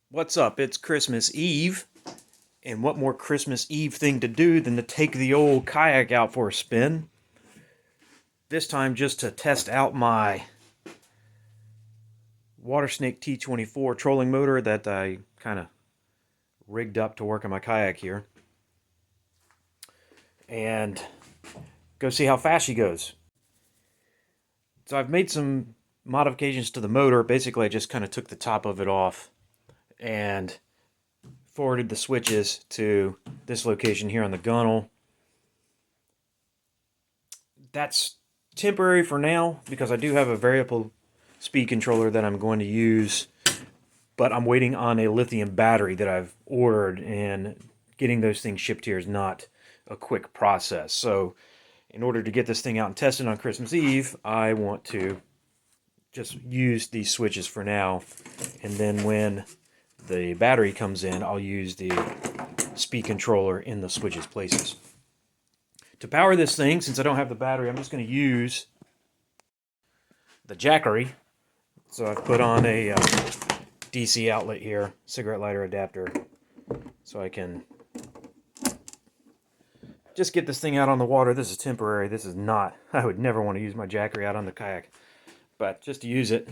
What's up? It's Christmas Eve, and what more Christmas Eve thing to do than to take the old kayak out for a spin. This time just to test out my Watersnake T24 trolling motor that I kind of rigged up to work on my kayak here. And go see how fast she goes. So I've made some modifications to the motor. Basically, I just kind of took the top of it off and forwarded the switches to this location here on the gunnel. That's temporary for now because I do have a variable speed controller that I'm going to use, but I'm waiting on a lithium battery that I've ordered, and getting those things shipped here is not a quick process. So in order to get this thing out and test it on Christmas Eve, I want to just use these switches for now, and then when the battery comes in, I'll use the speed controller in the switches places. To power this thing, since I don't have the battery, I'm just going to use the Jackery. So I've put on a DC outlet here, cigarette lighter adapter, so I can just get this thing out on the water. This is temporary. This is not, I would never want to use my Jackery out on the kayak, but just to use it.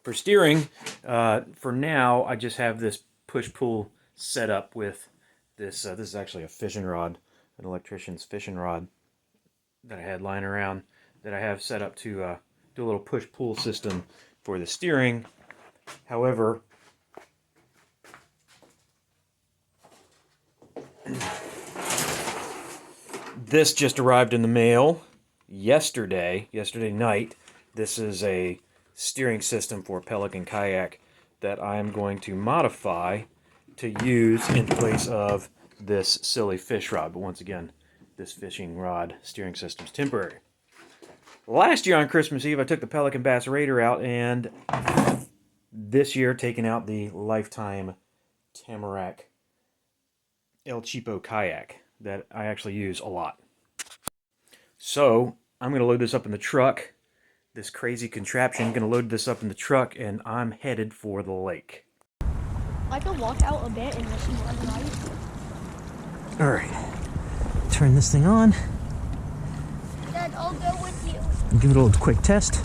For steering, for now, I just have this push-pull set up with this. This is actually a fishing rod, an electrician's fishing rod that I had lying around that I have set up to do a little push-pull system for the steering. However, this just arrived in the mail yesterday night. This is a steering system for Pelican kayak that I am going to modify to use in place of this silly fish rod. But once again, this fishing rod steering system is temporary. Last year on Christmas Eve, I took the Pelican Bass Raider out, and this year taking out the Lifetime Tamarack El Cheapo Kayak that I actually use a lot. So I'm going to load this up in the truck. This crazy contraption. I'm going to load this up in the truck, and I'm headed for the lake. I can walk out a bit and listen to the night. Alright. Turn this thing on. Dad, I'll go with you. And give it a little quick test.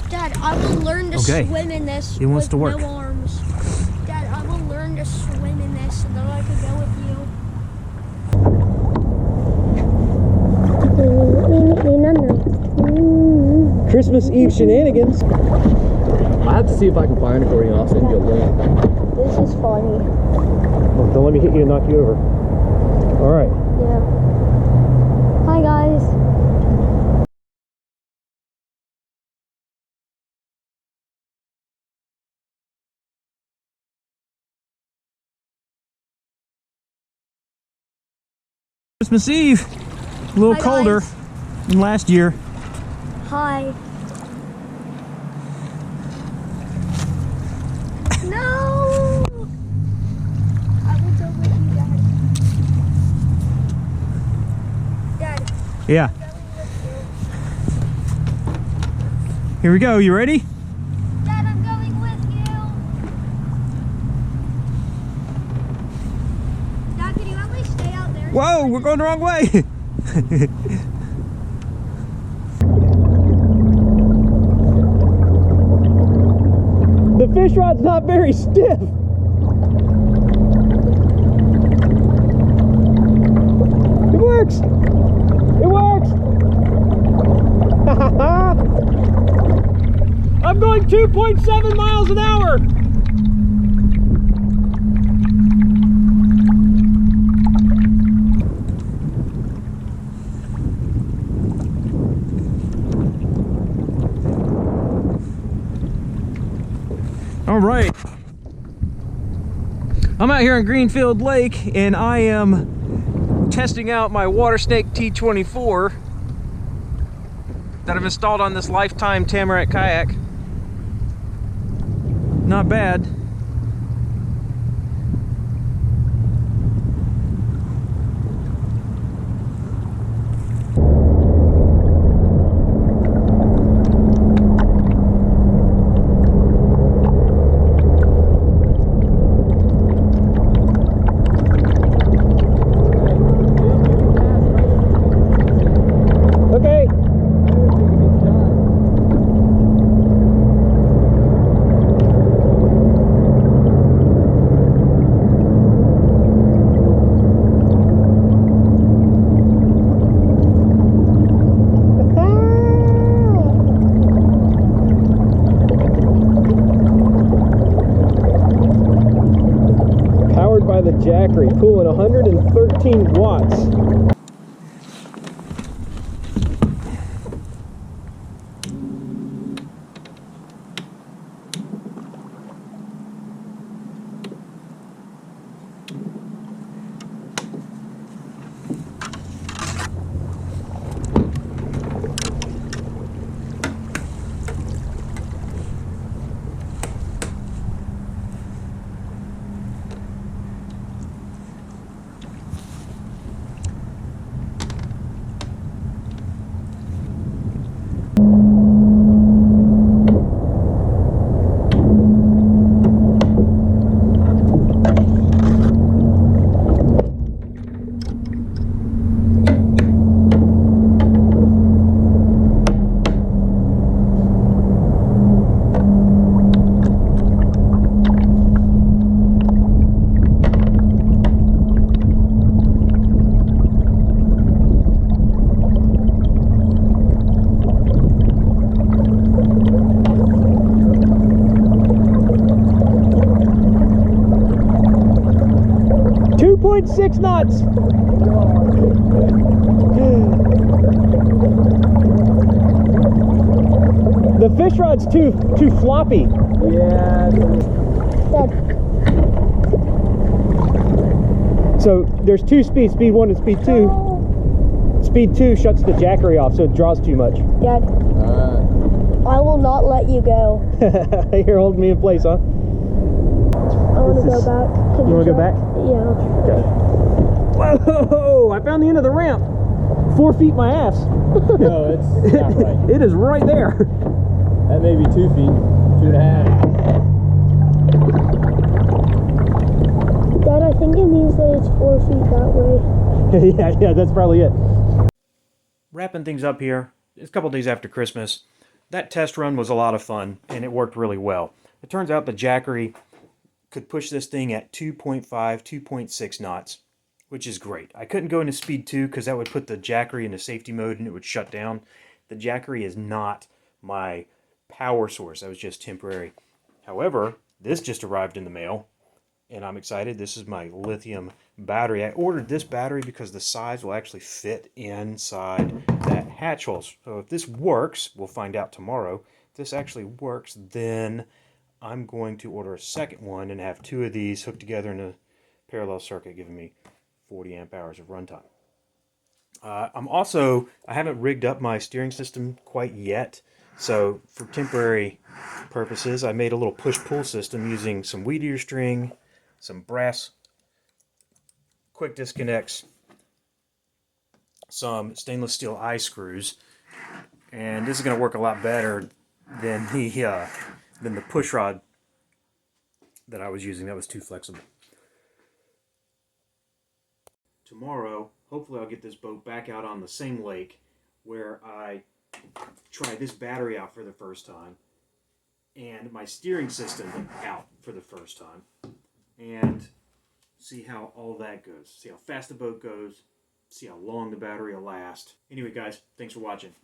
Dad, I will learn to swim in this it wants to work. No arms. Dad, I will learn to swim in this so that I can go with you. Christmas Eve shenanigans. I have to see if I can find it for you, and I'll send you a link. This is funny. Well, don't let me hit you and knock you over. Alright. Yeah. Hi, guys. Christmas Eve. A little Hi, colder guys. than last year. Hi. No! I will go with you, Dad. Dad, Yeah. I'm going with you. Here we go. You ready? Dad, I'm going with you. Dad, can you at least stay out there? Whoa, we're going the wrong way. The fish rod's not very stiff. It works. It works. I'm going 2.7 miles an hour. All right, I'm out here on Greenfield Lake, and I am testing out my Watersnake T24 that I've installed on this Lifetime Tamarack Kayak. Not bad. Jackery, pulling 113 watts. .6 knots. The fish rod's too floppy. Yeah. So there's two speeds, speed 1 and speed 2. Speed 2 shuts the Jackery off, so it draws too much. Dad, I will not let you go. You're holding me in place, huh? I want to go back. You want to go back? Yeah. Okay. Whoa! I found the end of the ramp. 4 feet my ass. No, it's not right. It is right there. That may be 2 feet, 2.5. Dad, I think it means that it's 4 feet that way. yeah, that's probably it. Wrapping things up here. It's a couple days after Christmas. That test run was a lot of fun, and it worked really well. It turns out the Jackery could push this thing at 2.5, 2.6 knots, which is great. I couldn't go into speed 2 because that would put the Jackery into safety mode and it would shut down. The Jackery is not my power source. That was just temporary. However, this just arrived in the mail, and I'm excited. This is my lithium battery. I ordered this battery because the size will actually fit inside that hatch hole. So if this works, we'll find out tomorrow. If this actually works, then I'm going to order a second one and have 2 of these hooked together in a parallel circuit, giving me 40 amp hours of runtime. I haven't rigged up my steering system quite yet, so for temporary purposes, I made a little push-pull system using some weed ear string, some brass quick disconnects, some stainless steel eye screws, and this is going to work a lot better than the push rod that I was using. That was too flexible. Tomorrow, hopefully I'll get this boat back out on the same lake where I try this battery out for the first time and my steering system out for the first time and see how all that goes. See how fast the boat goes, see how long the battery will last. Anyway guys, thanks for watching.